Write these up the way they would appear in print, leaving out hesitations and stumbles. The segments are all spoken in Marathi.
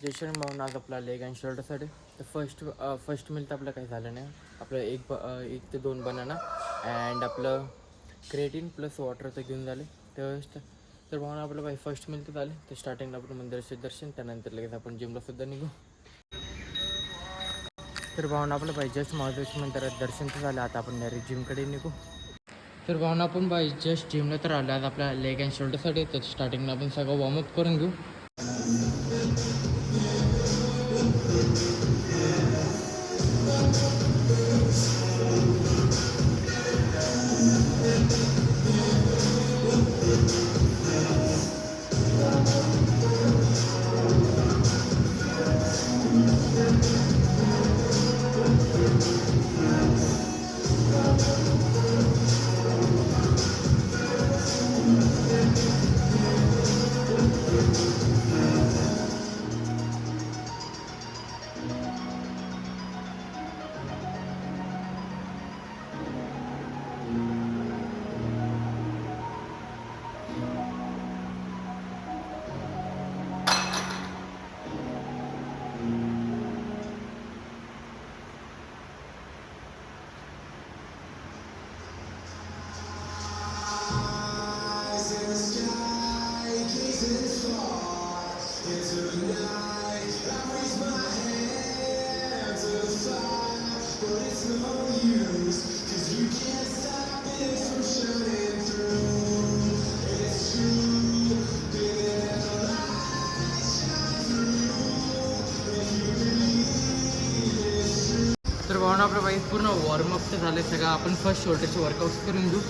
जयश्री भाऊन आज आपला लेग अँड शोल्डरसाठी तर फर्स्ट मिल तर आपलं काही झालं नाही. आपलं एक ते दोन बनाना अँड आपलं क्रेटिन प्लस वॉटर तर घेऊन झाले. तर भावना आपलं बाई फर्स्ट मिल तर झाले. तर स्टार्टिंगला आपण मंदिराचे दर्शन, त्यानंतर लगेच आपण जिमलासुद्धा निघू. तर भावना आपलं बाई जस्ट महादेव मंदिरात दर्शन तर झालं. आता आपण डायरेक्ट जिमकडे निघू. तर भावना आपण बाई जस्ट जिमला तर आलो. आज आपल्या लेग अँड शोल्डरसाठी तर स्टार्टिंगला आपण सगळं वॉर्मअप करून घेऊ. तर भावना आपलं बाई पूर्ण वॉर्मअप तर झालं सगळं. आपण फर्स्ट शोल्डरचे वर्कआउट करून घेऊ.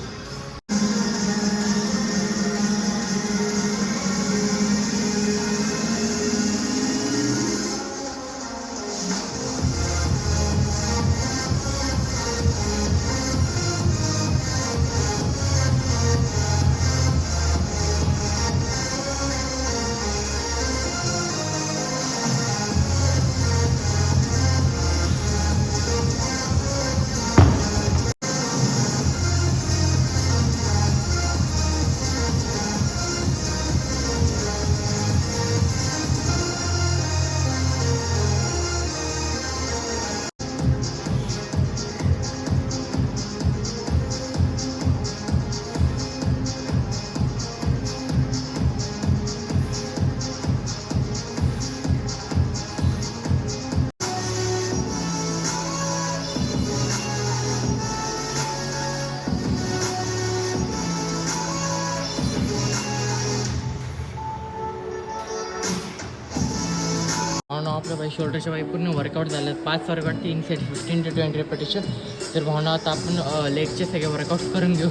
भावना आपल्या बाई शोल्डरच्या बाई पूर्ण वर्कआउट झालं. 5 वर्कआउट 3 सेट 15 to 20 रेपिटेशन. तर भावना आता आपण लेगचे सगळे वर्कआउट करून घेऊ.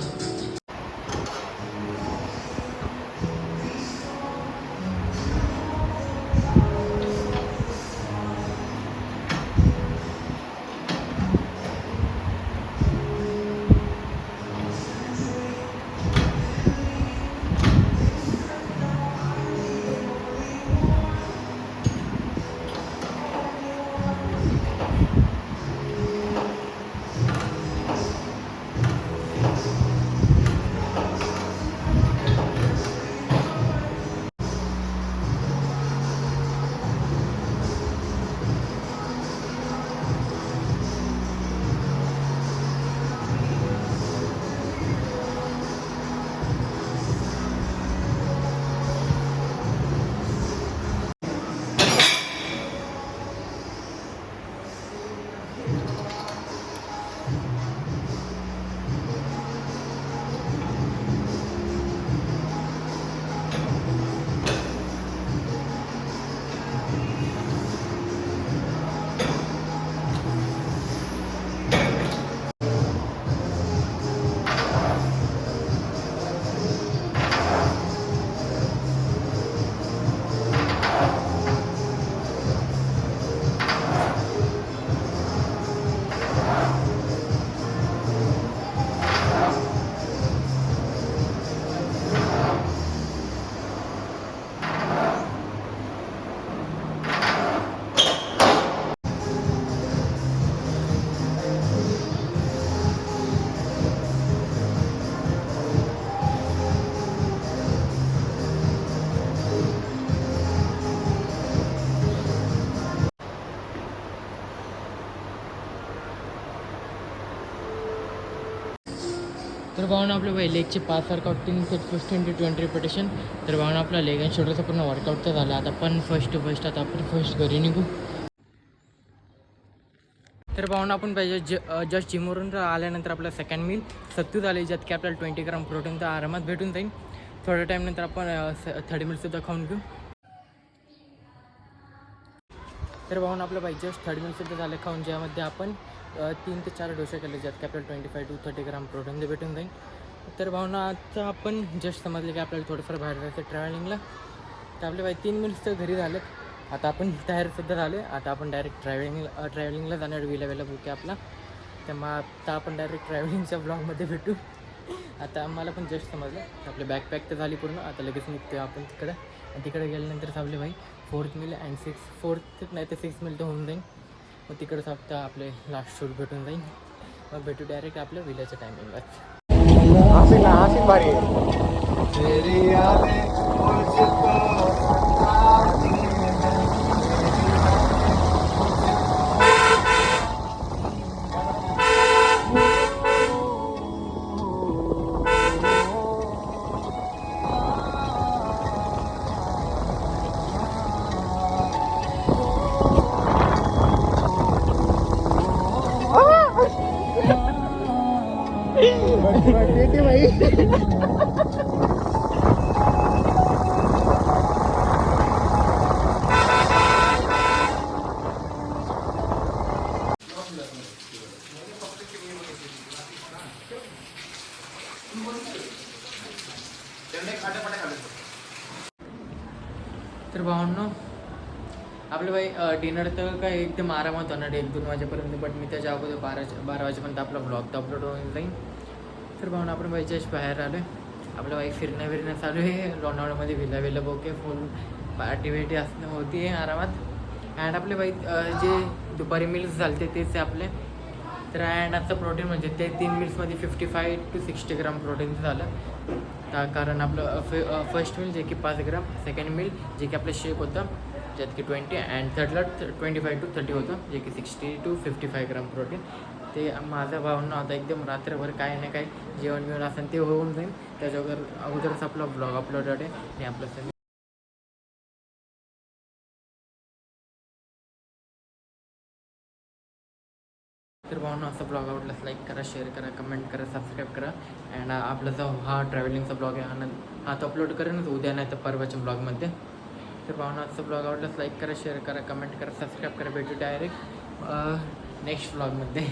तर भावना आपलं भाई लेगचे 5 वर्कआउट 3 सेट 15-20 रिपिटेशन. तर भावना आपला लेग अँड शोल्डरचा पूर्ण वर्कआउट तर झाला. आता आपण फर्स्ट आता आपण फर्स्ट घरी निघू. तर भावना आपण पाहिजे जस्ट जिमवरून आल्यानंतर आपला सेकंड मील सत्तू झाले, ज्यात की आपल्याला 20 ग्राम प्रोटीन तर आरामात भेटून जाईल. थोड्या टाईमनंतर आपण थर्ड मीलसुद्धा खाऊन घेऊ. तर भावना आपलं पाहिजे जस्ट थर्ड मीलसुद्धा झालं खाऊन, ज्यामध्ये आपण 3 ते 4 डोसे केले, ज्यात की आपल्याला 25-30 ग्राम प्रोटीन ते भेटून जाईल. तर भावना आता आपण जस्ट समजलं की आपल्याला थोडंफार बाहेर जायचं ट्रॅव्हलिंगला. तर आपले बाई 3 मील्स तर घरी झालेत. आता आपण तयारसुद्धा झाले. आता आपण डायरेक्ट ट्रॅव्हलिंगला जाणार. विला बुक आहे आपला. तर मग आता आपण डायरेक्ट ट्रॅव्हलिंगच्या ब्लॉगमध्ये भेटू. आता आम्हाला पण जस्ट समजलं आपली बॅकपॅक तर झाली पूर्ण. आता लगेच निघतो आपण तिकडं. आणि तिकडे गेल्यानंतर आपले भाई 4th मील अँड 4th नाही तर 6th मील तर होऊन जाईल. मग तिकडंच आता आपले लास्ट शूट भेटून जाईल. मग भेटू डायरेक्ट आपल्या विल्याच्या टायमिंगलाच. तर भावनो आपलं भाई डिनर तर काय एकदम आरामात होणार 1-2 वाजेपर्यंत. बट मी त्याच्या अगोदर 12 वाजेपर्यंत आपला ब्लॉग तर अपलोड होऊन जाईल. तर भावना आपण भाई जस्ट बाहेर आलो आहे. आपलं भाई फिरणं चालू आहे लोणावळ्यामध्ये. विला बोके फुल पार्टी असणं होती आहे आरामात. अँड आपले भाई जे दुपारी मिल्स झाले तेच आपले. तर अँड आजचं प्रोटीन म्हणजे ते 3 मिल्समध्ये 55-60 ग्राम प्रोटीन झालं. कारण आपलं फर्स्ट मील जे की 5 ग्राम, सेकंड मील जे की आपलं शेक होतं ज्यात की 20 अँड थर्डला 25-30 होतं जे की 60-55 ग्राम प्रोटीन. ते माझा भावना होता एकदम रात्रभर काय ना काय जेवण बिवण असेल ते होऊन जाईल. त्याच्या अगोदरच आपला ब्लॉग अपलोड आहे आणि आपलं तर भावना असा ब्लॉग आवडलास लाईक करा, शेअर करा, कमेंट करा, सबस्क्राईब करा. अँड आपला जो हा ट्रॅव्हलिंगचा ब्लॉग आहे हा तो अपलोड करेनच उद्या नाही तर परवाच्या ब्लॉगमध्ये. तर भावना आजचा ब्लॉग आवडलास लाईक करा, शेअर करा, कमेंट करा, सबस्क्राईब करा. भेटू डायरेक्ट नेक्स्ट ब्लॉगमध्ये.